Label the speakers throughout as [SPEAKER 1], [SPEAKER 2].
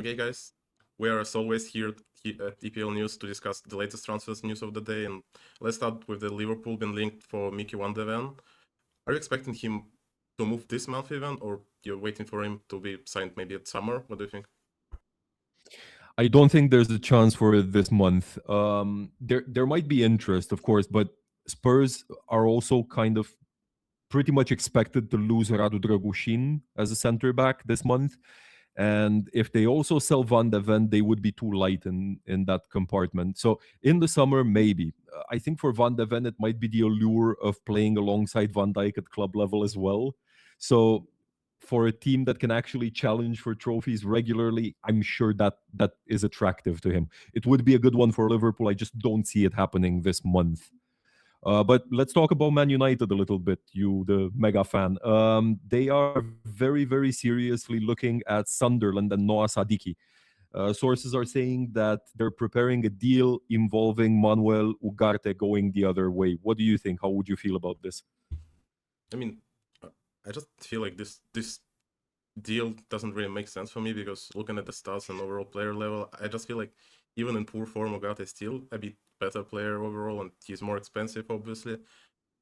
[SPEAKER 1] Okay, guys, we are as always here at EPLNews to discuss the latest transfers news of the day, and let's start with the Liverpool being linked for Micky van de Ven. Are you expecting him to move this month even, or you're waiting for him to be signed maybe at summer? What do you think?
[SPEAKER 2] I don't think there's a chance for it this month. There might be interest, of course, but Spurs are also kind of pretty much expected to lose Radu Dragushin as a center back this month. And if they also sell Van de Ven, they would be too light in that compartment. So in the summer, maybe. I think for Van de Ven, it might be the allure of playing alongside Van Dijk at club level as well. So for a team that can actually challenge for trophies regularly, I'm sure that is attractive to him. It would be a good one for Liverpool. I just don't see it happening this month. But let's talk about Man United a little bit, you, the mega fan. They are very, very seriously looking at Sunderland and Noah Sadiki. Sources are saying that they're preparing a deal involving Manuel Ugarte going the other way. What do you think? How would you feel about this?
[SPEAKER 1] I mean, I just feel like this deal doesn't really make sense for me, because looking at the stats and overall player level, I just feel like even in poor form, Ugarte is still a bit better player overall, and he's more expensive, obviously.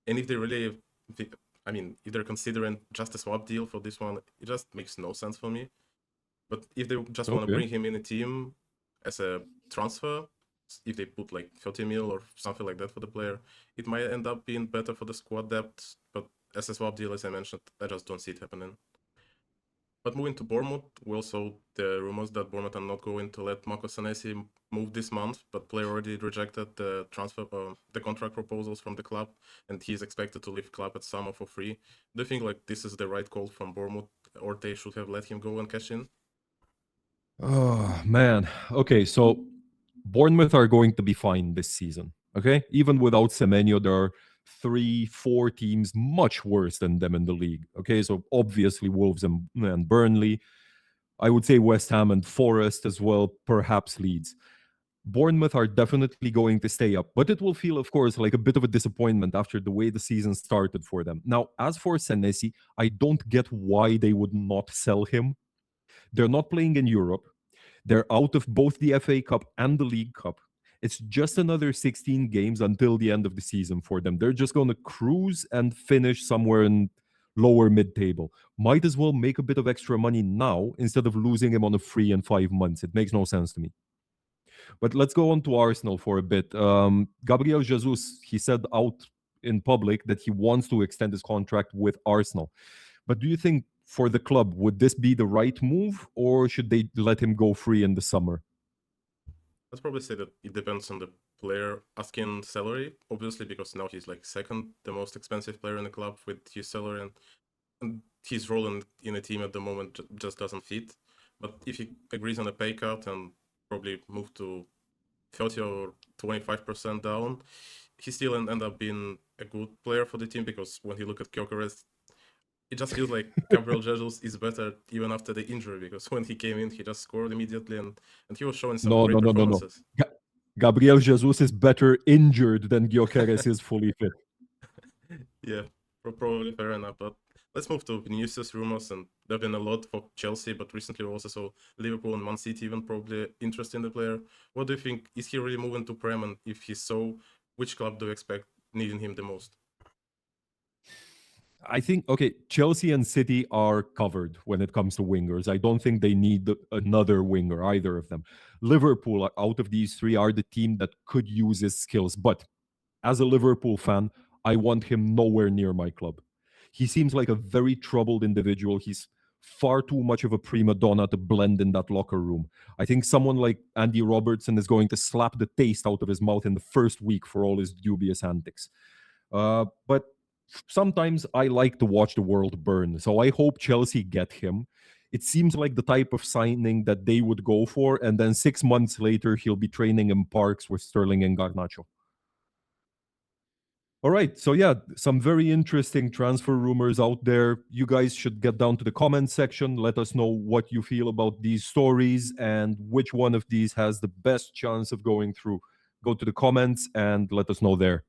[SPEAKER 1] And if they really, if they're considering just a swap deal for this one, it just makes no sense for me. But if they just want to bring him in a team as a transfer, if they put like 30 mil or something like that for the player, it might end up being better for the squad depth. But as a swap deal, as I mentioned, I just don't see it happening. But moving to Bournemouth, we also the rumors that Bournemouth are not going to let Marco Senesi move this month, but player already rejected the the contract proposals from the club, and he's expected to leave club at summer for free. Do you think like this is the right call from Bournemouth, or they should have let him go and cash in?
[SPEAKER 2] Oh man. Okay, so Bournemouth are going to be fine this season. Okay, even without Semenyo, there are 3-4 teams much worse than them in the league. Okay, so obviously Wolves and Burnley. I would say West Ham and Forest as well, perhaps Leeds. Bournemouth are definitely going to stay up, but it will feel, of course, like a bit of a disappointment after the way the season started for them. Now, as for Senesi, I don't get why they would not sell him. They're not playing in Europe. They're out of both the FA Cup and the League Cup. It's just another 16 games until the end of the season for them. They're just going to cruise and finish somewhere in lower mid-table. Might as well make a bit of extra money now instead of losing him on a free in 5 months. It makes no sense to me. But let's go on to Arsenal for a bit. Gabriel Jesus, he said out in public that he wants to extend his contract with Arsenal. But do you think for the club, would this be the right move, or should they let him go free in the summer?
[SPEAKER 1] I'd probably say that it depends on the player asking salary, obviously, because now he's like second, the most expensive player in the club with his salary, and his role in a team at the moment just doesn't fit. But if he agrees on a pay cut and probably move to 30 or 25% down, he still end up being a good player for the team, because when you look at Gyökeres, it just feels like Gabriel Jesus is better even after the injury, because when he came in, he just scored immediately, and he was showing some great performances.
[SPEAKER 2] Gabriel Jesus is better injured than Gyökeres is fully fit.
[SPEAKER 1] Yeah, probably fair enough. But let's move to Vinicius rumors, and there have been a lot for Chelsea, but recently we also saw Liverpool and Man City even probably interested in the player. What do you think? Is he really moving to Prem? And if he's so, which club do you expect needing him the most?
[SPEAKER 2] I think, okay, Chelsea and City are covered when it comes to wingers. I don't think they need another winger, either of them. Liverpool, out of these three, are the team that could use his skills. But as a Liverpool fan, I want him nowhere near my club. He seems like a very troubled individual. He's far too much of a prima donna to blend in that locker room. I think someone like Andy Robertson is going to slap the taste out of his mouth in the first week for all his dubious antics. But sometimes I like to watch the world burn. So I hope Chelsea get him. It seems like the type of signing that they would go for, and then 6 months later, he'll be training in parks with Sterling and Garnacho. All right, so yeah, some very interesting transfer rumors out there. You guys should get down to the comment section. Let us know what you feel about these stories and which one of these has the best chance of going through. Go to the comments and let us know there.